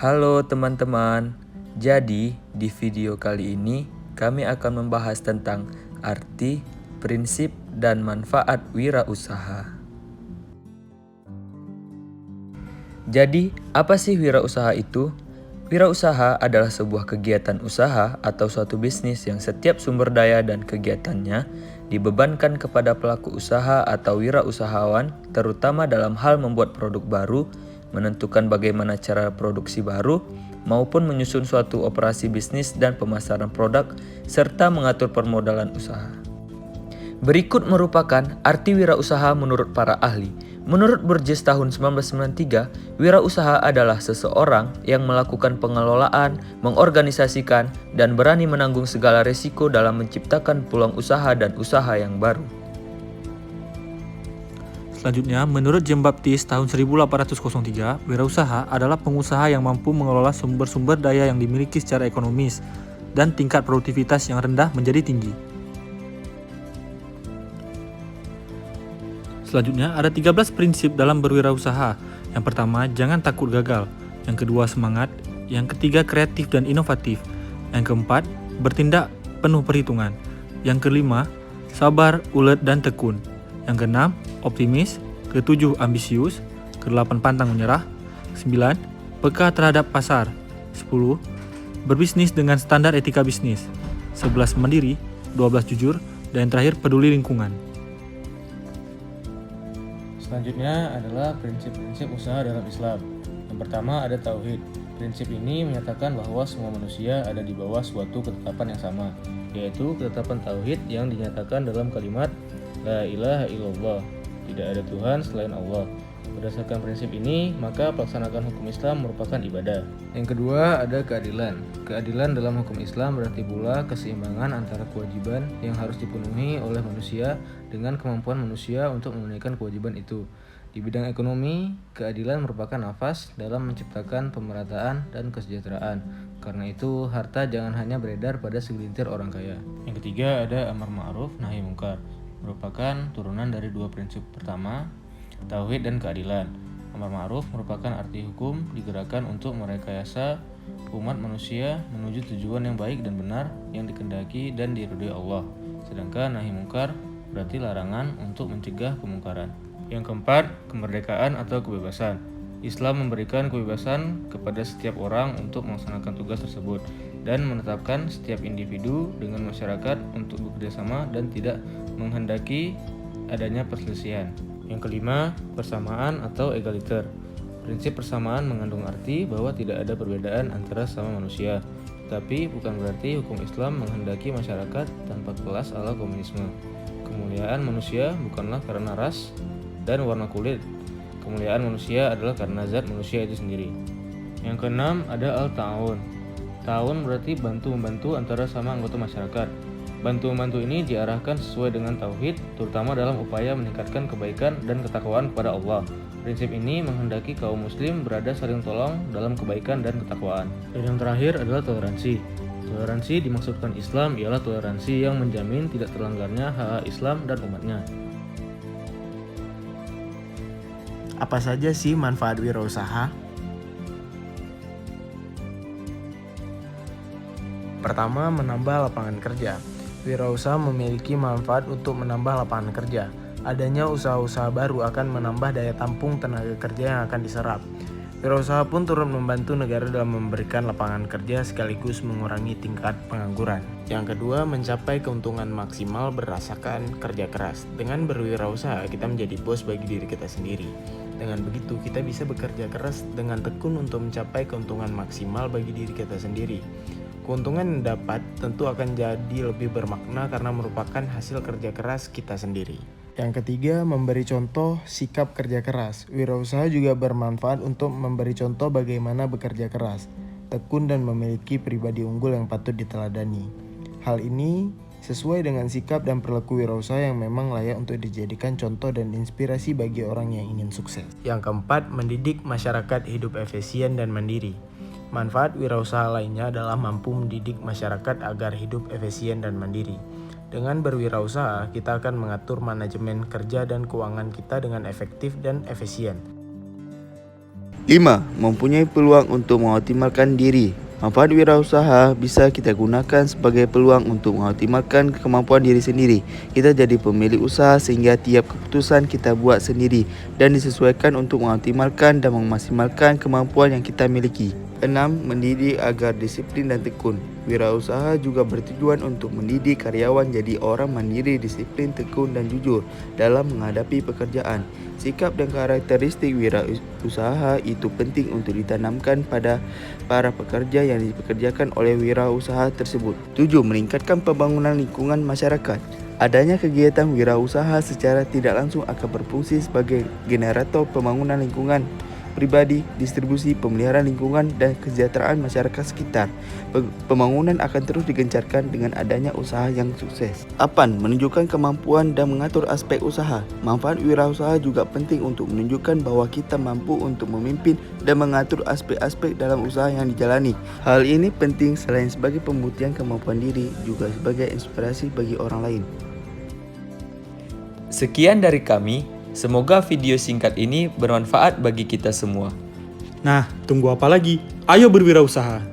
Halo teman-teman, jadi di video kali ini kami akan membahas tentang arti, prinsip, dan manfaat wirausaha. Jadi, apa sih wirausaha itu? Wirausaha adalah sebuah kegiatan usaha atau suatu bisnis yang setiap sumber daya dan kegiatannya dibebankan kepada pelaku usaha atau wirausahawan, terutama dalam hal membuat produk baru, menentukan bagaimana cara produksi baru, maupun menyusun suatu operasi bisnis dan pemasaran produk, serta mengatur permodalan usaha. Berikut merupakan arti wirausaha menurut para ahli. Menurut Burgess tahun 1993, wirausaha adalah seseorang yang melakukan pengelolaan, mengorganisasikan, dan berani menanggung segala risiko dalam menciptakan peluang usaha dan usaha yang baru. Selanjutnya, menurut Jean-Baptiste tahun 1803, wirausaha adalah pengusaha yang mampu mengelola sumber-sumber daya yang dimiliki secara ekonomis dan tingkat produktivitas yang rendah menjadi tinggi. Selanjutnya, ada 13 prinsip dalam berwirausaha. Yang pertama, jangan takut gagal. Yang kedua, semangat. Yang ketiga, kreatif dan inovatif. Yang keempat, bertindak penuh perhitungan. Yang kelima, sabar, ulet, dan tekun. Yang keenam, optimis. Ketujuh, ambisius. Kedelapan, pantang menyerah. 9, peka terhadap pasar. 10, berbisnis dengan standar etika bisnis. 11, mandiri. 12, jujur. Dan yang terakhir, peduli lingkungan. Selanjutnya adalah prinsip-prinsip usaha dalam Islam. Yang pertama ada tauhid. Prinsip ini menyatakan bahwa semua manusia ada di bawah suatu ketetapan yang sama, yaitu ketetapan tauhid yang dinyatakan dalam kalimat La ilaha illallah, tidak ada Tuhan selain Allah. Berdasarkan prinsip ini, maka pelaksanakan hukum Islam merupakan ibadah. Yang kedua ada keadilan. Keadilan dalam hukum Islam berarti pula keseimbangan antara kewajiban yang harus dipenuhi oleh manusia dengan kemampuan manusia untuk menunaikan kewajiban itu. Di bidang ekonomi, keadilan merupakan nafas dalam menciptakan pemerataan dan kesejahteraan. Karena itu, harta jangan hanya beredar pada segelintir orang kaya. Yang ketiga ada amar ma'ruf nahi mungkar. Merupakan turunan dari dua prinsip pertama, tauhid dan keadilan. Amar ma'ruf merupakan arti hukum digerakkan untuk merekayasa umat manusia menuju tujuan yang baik dan benar yang dikehendaki dan diridhoi Allah. Sedangkan nahi mungkar berarti larangan untuk mencegah kemungkaran. Yang keempat, kemerdekaan atau kebebasan. Islam memberikan kebebasan kepada setiap orang untuk melaksanakan tugas tersebut dan menetapkan setiap individu dengan masyarakat untuk bekerjasama dan tidak menghendaki adanya perselisihan. Yang kelima, persamaan atau egaliter. Prinsip persamaan mengandung arti bahwa tidak ada perbedaan antara sama manusia, tapi bukan berarti hukum Islam menghendaki masyarakat tanpa kelas ala komunisme. Kemuliaan manusia bukanlah karena ras dan warna kulit. Kemuliaan manusia adalah karena zat manusia itu sendiri. Yang keenam ada al-ta'awun. Ta'awun berarti bantu-membantu antara sama anggota masyarakat. Bantu-membantu ini diarahkan sesuai dengan tauhid, terutama dalam upaya meningkatkan kebaikan dan ketakwaan kepada Allah. Prinsip ini menghendaki kaum muslim berada saling tolong dalam kebaikan dan ketakwaan. Dan yang terakhir adalah toleransi. Toleransi dimaksudkan Islam ialah toleransi yang menjamin tidak terlanggarnya hak Islam dan umatnya. Apa saja sih manfaat wirausaha? Pertama, menambah lapangan kerja. Wirausaha memiliki manfaat untuk menambah lapangan kerja. Adanya usaha-usaha baru akan menambah daya tampung tenaga kerja yang akan diserap. Wirausaha pun turut membantu negara dalam memberikan lapangan kerja sekaligus mengurangi tingkat pengangguran. Yang kedua, mencapai keuntungan maksimal berdasarkan kerja keras. Dengan berwirausaha, kita menjadi bos bagi diri kita sendiri. Dengan begitu, kita bisa bekerja keras dengan tekun untuk mencapai keuntungan maksimal bagi diri kita sendiri. Keuntungan yang dapat tentu akan jadi lebih bermakna karena merupakan hasil kerja keras kita sendiri. Yang ketiga, memberi contoh sikap kerja keras. Wirausaha juga bermanfaat untuk memberi contoh bagaimana bekerja keras, tekun dan memiliki pribadi unggul yang patut diteladani. Hal ini sesuai dengan sikap dan perilaku wirausaha yang memang layak untuk dijadikan contoh dan inspirasi bagi orang yang ingin sukses. Yang keempat, mendidik masyarakat hidup efisien dan mandiri. Manfaat wirausaha lainnya adalah mampu mendidik masyarakat agar hidup efisien dan mandiri. Dengan berwirausaha, kita akan mengatur manajemen kerja dan keuangan kita dengan efektif dan efisien. 5. Mempunyai peluang untuk mengoptimalkan diri. Manfaat wirausaha bisa kita gunakan sebagai peluang untuk mengoptimalkan kemampuan diri sendiri. Kita jadi pemilik usaha sehingga tiap keputusan kita buat sendiri dan disesuaikan untuk mengoptimalkan dan memaksimalkan kemampuan yang kita miliki. 6. Mendidik agar disiplin dan tekun. Wirausaha juga bertujuan untuk mendidik karyawan jadi orang mandiri, disiplin, tekun, dan jujur dalam menghadapi pekerjaan. Sikap dan karakteristik wirausaha itu penting untuk ditanamkan pada para pekerja yang dipekerjakan oleh wirausaha tersebut. 7. Meningkatkan pembangunan lingkungan masyarakat. Adanya kegiatan wirausaha secara tidak langsung akan berfungsi sebagai generator pembangunan lingkungan pribadi, distribusi, pemeliharaan lingkungan, dan kesejahteraan masyarakat sekitar. Pembangunan akan terus digencarkan dengan adanya usaha yang sukses. 8. Menunjukkan kemampuan dan mengatur aspek usaha. Manfaat wirausaha juga penting untuk menunjukkan bahwa kita mampu untuk memimpin dan mengatur aspek-aspek dalam usaha yang dijalani. Hal ini penting selain sebagai pembuktian kemampuan diri, juga sebagai inspirasi bagi orang lain. Sekian dari kami. Semoga video singkat ini bermanfaat bagi kita semua. Nah, tunggu apa lagi? Ayo berwirausaha!